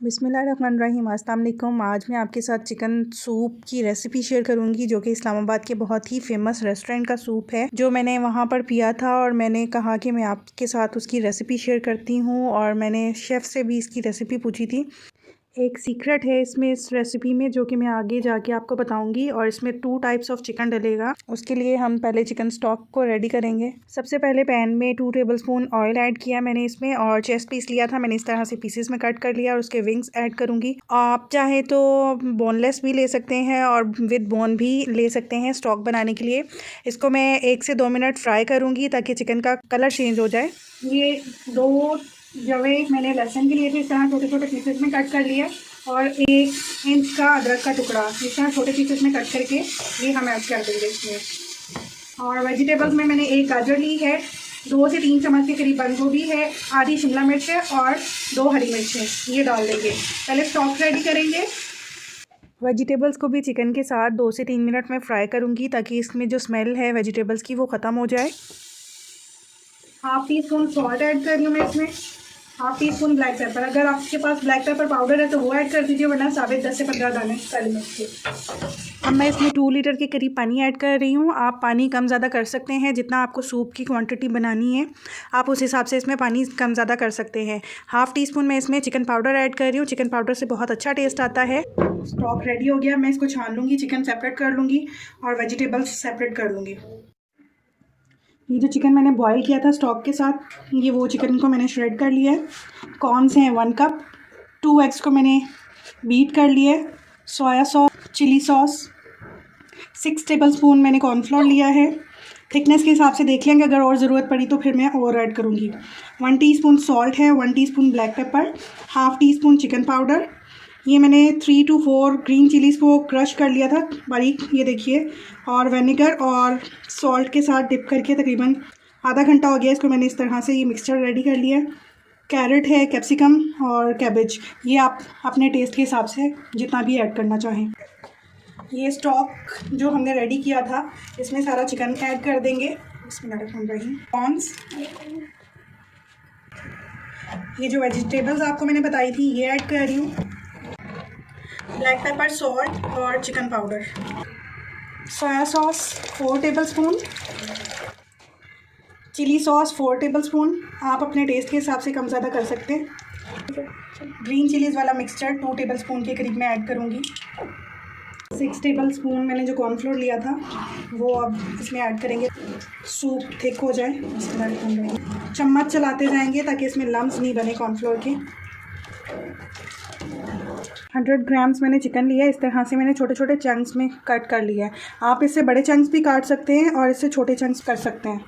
बिस्मिल्लाहिर्रहमानिर्रहीम। अस्सलाम वालेकुम। आज मैं आपके साथ चिकन सूप की रेसिपी शेयर करूंगी, जो कि इस्लामाबाद के बहुत ही फेमस रेस्टोरेंट का सूप है, जो मैंने वहां पर पिया था और मैंने कहा कि मैं आपके साथ उसकी रेसिपी शेयर करती हूं। और मैंने शेफ़ से भी इसकी रेसिपी पूछी थी। एक सीक्रेट है इसमें, इस रेसिपी में, जो कि मैं आगे जाके आपको बताऊंगी। और इसमें 2 टाइप्स ऑफ चिकन डलेगा। उसके लिए हम पहले चिकन स्टॉक को रेडी करेंगे। सबसे पहले पैन में 2 टेबलस्पून ऑयल ऐड किया मैंने इसमें, और चेस्ट पीस लिया था मैंने, इस तरह से पीसेस में कट कर लिया। और उसके विंग्स ऐड करूंगी। आप चाहे तो बोनलेस भी ले सकते हैं और विद बोन भी ले सकते हैं स्टॉक बनाने के लिए। इसको मैं 1 से 2 मिनट फ्राई करूँगी ताकि चिकन का कलर चेंज हो जाए। ये 2 जवे मैंने लहसुन के लिए थे, इस तरह छोटे छोटे पीसेस में कट कर लिया। और 1 इंच का अदरक का टुकड़ा इस तरह छोटे पीसेस में कट करके ये हम ऐड कर देंगे इसमें। और वेजिटेबल्स में मैंने 1 गाजर ली है, 2 से 3 चम्मच के करीब बंद गोभी है, आधी शिमला मिर्च है और 2 हरी मिर्च है, ये डाल देंगे। पहले स्टॉक रेडी करेंगे। वेजिटेबल्स को भी चिकन के साथ 2 से 3 मिनट में फ्राई करूँगी ताकि इसमें जो स्मेल है वेजिटेबल्स की वो ख़त्म हो जाए। Half tea spoon salt add कर लूँ मैं इसमें, half tea spoon black pepper. अगर आपके पास ब्लैक पेपर पाउडर है तो वो ऐड कर दीजिए, वरना साबित 10 से 15 दाने काली मिर्च के। अब मैं इसमें 2 लीटर के करीब पानी ऐड कर रही हूँ। आप पानी कम ज़्यादा कर सकते हैं, जितना आपको सूप की क्वांटिटी बनानी है आप उस हिसाब से इसमें पानी कम ज़्यादा कर सकते हैं। हाफ़ टी स्पून मैं इसमें चिकन पाउडर ऐड कर रही हूँ। चिकन पाउडर से बहुत अच्छा टेस्ट आता है। स्टॉक रेडी हो गया, मैं इसको छान लूँगी, चिकन सेपरेट कर लूँगी और वेजिटेबल्स सेपरेट कर लूँगी। ये जो चिकन मैंने बॉईल किया था स्टॉक के साथ, ये वो चिकन को मैंने श्रेड कर लिया है। कॉर्न्स हैं 1 कप, 2 एग्स को मैंने बीट कर लिया है, soya sauce, chilli sauce, 6 tablespoon मैंने कॉर्नफ्लोर लिया है। थिकनेस के हिसाब से देख लेंगे, अगर और ज़रूरत पड़ी तो फिर मैं और ऐड करूँगी। 1 टीस्पून सॉल्ट है, 1 teaspoon black pepper, half tea spoon chicken powder. ये मैंने 3 to 4 ग्रीन चिलीज़ को क्रश कर लिया था बारीक, ये देखिए। और विनेगर और सॉल्ट के साथ डिप करके तकरीबन आधा घंटा हो गया इसको मैंने इस तरह से ये मिक्सचर रेडी कर लिया है। कैरेट है, कैप्सिकम और कैबेज, ये आप अपने टेस्ट के हिसाब से जितना भी ऐड करना चाहें। ये स्टॉक जो हमने रेडी किया था इसमें सारा चिकन ऐड कर देंगे। बिस्मिल्लाहिर्रहमानिर्रहीम। कॉर्न्स, ये जो वेजिटेबल्स आपको मैंने बताई थी ये ऐड कर रही हूँ। ब्लैक पेपर, सॉल्ट और chicken powder. Soya sauce 4 tablespoon, chilli sauce 4 tablespoon, आप अपने टेस्ट के हिसाब से कम ज़्यादा कर सकते हैं। ग्रीन चिलीज़ वाला मिक्सचर 2 टेबलस्पून के करीब मैं ऐड करूँगी। 6 टेबलस्पून मैंने जो कॉर्नफ्लोर लिया था वो अब इसमें ऐड करेंगे, सूप थिक हो जाए। चम्मच चलाते जाएंगे ताकि इसमें लम्स नहीं बने कॉर्नफ्लोर के। 100 ग्राम्स मैंने चिकन लिया है, इस तरह से मैंने छोटे छोटे चंक्स में कट कर लिया है। आप इससे बड़े चंक्स भी काट सकते हैं और इससे छोटे चंक्स कर सकते हैं।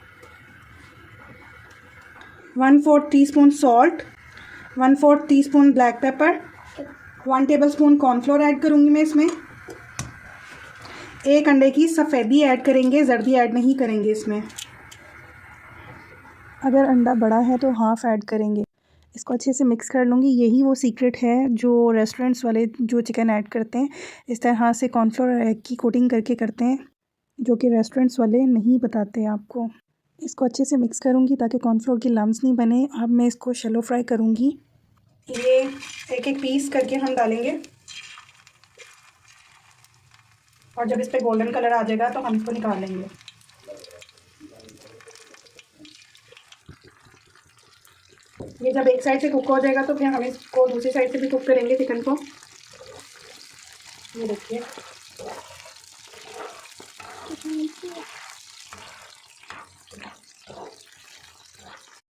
1/4 teaspoon salt, 1/4 teaspoon black pepper, 1 tablespoon cornflour add करूँगी मैं इसमें। 1 अंडे की सफ़ेदी ऐड करेंगे, जर्दी ऐड नहीं करेंगे इसमें। अगर अंडा बड़ा है तो हाफ़ ऐड करेंगे। इसको अच्छे से मिक्स कर लूँगी। यही वो सीक्रेट है जो रेस्टोरेंट्स वाले जो चिकन ऐड करते हैं, इस तरह से कॉर्नफ्लोर एग की कोटिंग करके करते हैं, जो कि रेस्टोरेंट्स वाले नहीं बताते आपको। इसको अच्छे से मिक्स करूँगी ताकि कॉर्नफ्लोर की लम्स नहीं बने। अब मैं इसको शैलो फ्राई करूँगी। ये एक एक पीस करके हम डालेंगे और जब इस पर गोल्डन कलर आ जाएगा तो हम इसको निकाल लेंगे। ये जब एक साइड से कुक हो जाएगा तो फिर हम इसको दूसरी साइड से भी कुक करेंगे चिकन को। ये देखिए,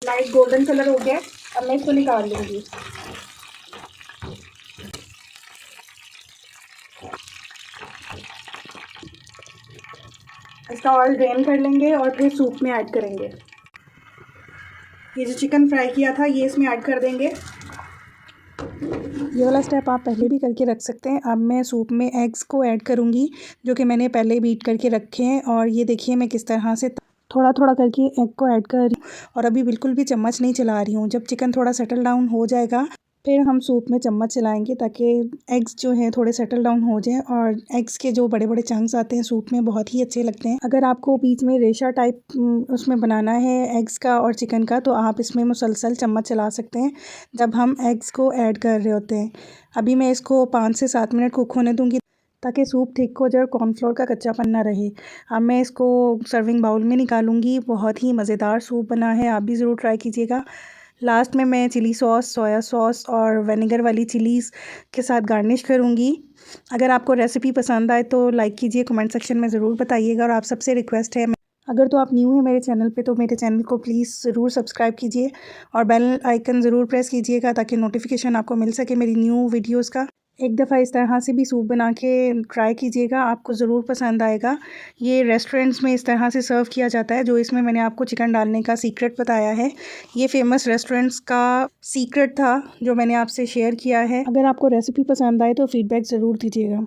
लाइट गोल्डन कलर हो गया। अब मैं इसको निकाल लूँगी। इसका ऑयल ड्रेन कर लेंगे और फिर सूप में ऐड करेंगे। ये जो चिकन फ्राई किया था ये इसमें ऐड कर देंगे। ये वाला स्टेप आप पहले भी करके रख सकते हैं। अब मैं सूप में एग्स को ऐड करूँगी, जो कि मैंने पहले बीट करके रखे हैं। और ये देखिए मैं किस तरह से थोड़ा थोड़ा करके एग को ऐड कर रही हूँ और अभी बिल्कुल भी चम्मच नहीं चला रही हूँ। जब चिकन थोड़ा सेटल डाउन हो जाएगा फिर हम सूप में चम्मच चलाएंगे ताकि एग्स जो हैं थोड़े सेटल डाउन हो जाएं, और एग्स के जो बड़े बड़े चंक्स आते हैं सूप में बहुत ही अच्छे लगते हैं। अगर आपको बीच में रेशा टाइप उसमें बनाना है एग्स का और चिकन का, तो आप इसमें मुसलसल चम्मच चला सकते हैं जब हम एग्स को ऐड कर रहे होते हैं। अभी मैं इसको 5 से 7 मिनट कुक होने दूँगी ताकि सूप थिक हो जाए और कॉर्नफ्लोर का कच्चापन ना रहे। अब मैं इसको सर्विंग बाउल में निकालूंगी। बहुत ही मज़ेदार सूप बना है, आप भी ज़रूर ट्राई कीजिएगा। लास्ट में मैं चिली सॉस, सोया सॉस और विनेगर वाली चिलीज़ के साथ गार्निश करूँगी। अगर आपको रेसिपी पसंद आए तो लाइक कीजिए, कमेंट सेक्शन में ज़रूर बताइएगा। और आप सबसे रिक्वेस्ट है, अगर तो आप न्यू हैं मेरे चैनल पे तो मेरे चैनल को प्लीज़ ज़रूर सब्सक्राइब कीजिए और बेल आइकन ज़रूर प्रेस कीजिएगा ताकि नोटिफिकेशन आपको मिल सके मेरी न्यू वीडियोज़ का। एक दफ़ा इस तरह से भी सूप बना के ट्राई कीजिएगा, आपको ज़रूर पसंद आएगा। ये रेस्टोरेंट्स में इस तरह से सर्व किया जाता है। जो इसमें मैंने आपको चिकन डालने का सीक्रेट बताया है, ये फेमस रेस्टोरेंट्स का सीक्रेट था जो मैंने आपसे शेयर किया है। अगर आपको रेसिपी पसंद आए तो फीडबैक ज़रूर दीजिएगा।